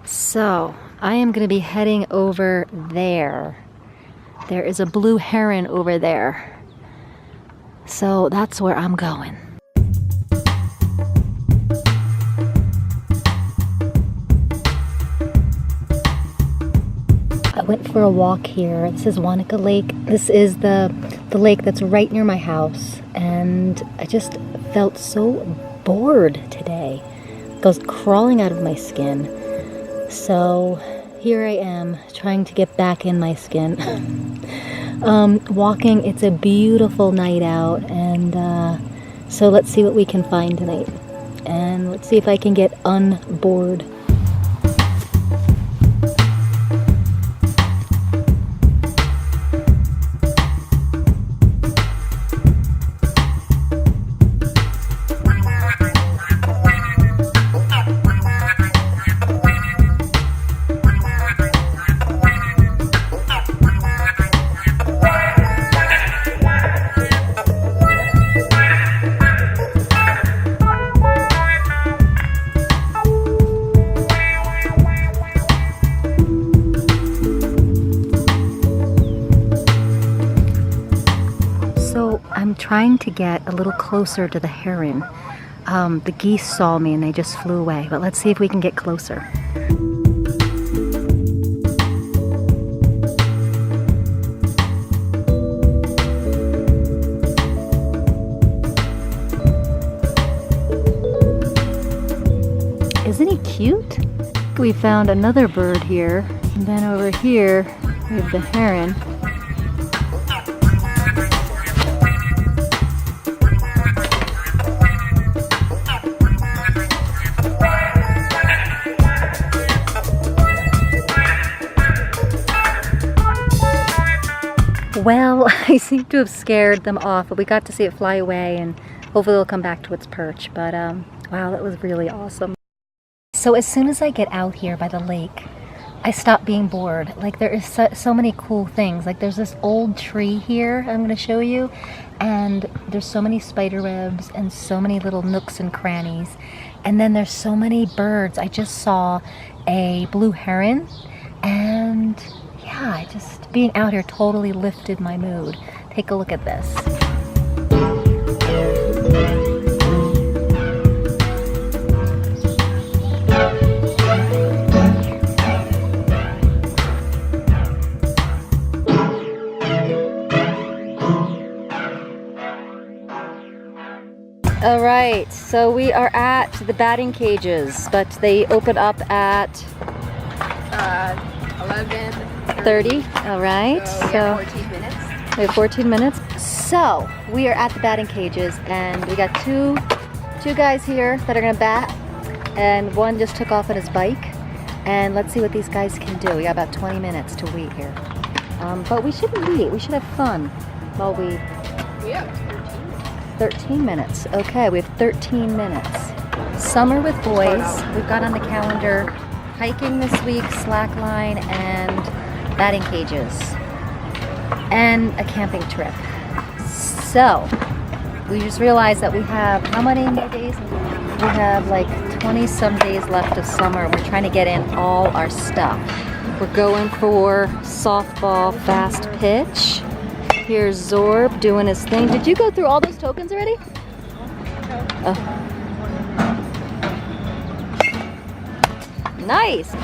So I am going to be heading over there. There is a blue heron over there. So that's where I'm going. I went for a walk here. This is Waneka Lake. This is the lake that's right near my house. And I just felt so bored today. It was crawling out of my skin. So here I am trying to get back in my skin. Walking, it's a beautiful night out, and so let's see what we can find tonight. And let's see if I can get unbored. I'm trying to get a little closer to the heron. The geese saw me and they just flew away, but let's see if we can get closer. Isn't he cute? We found another bird here, and then over here we have the heron. Well, I seem to have scared them off, but we got to see it fly away, and hopefully it'll come back to its perch. But wow, that was really awesome. So as soon as I get out here by the lake, I stop being bored. Like, there is so many cool things. Like, there's this old tree here I'm going to show you, and there's so many spider webs and so many little nooks and crannies. And then there's so many birds. I just saw a blue heron, and yeah, just being out here totally lifted my mood. Take a look at this. All right, so we are at the batting cages, but they open up at 11:30. All right, so 14 minutes. We have 14 minutes. So we are at the batting cages, and we got two guys here that are gonna bat, and one just took off on his bike. And let's see what these guys can do. We got about 20 minutes to wait here, but we shouldn't wait. We should have fun while we. Yeah. 13 minutes. Okay, we have 13 minutes. Summer with boys. We've got on the calendar hiking this week, slackline, and batting cages, and a camping trip. So we just realized that we have how many more days? We have like 20 some days left of summer. We're trying to get in all our stuff. We're going for softball fast pitch. Here's Zorb doing his thing. Did you go through all those tokens already? Oh. Nice.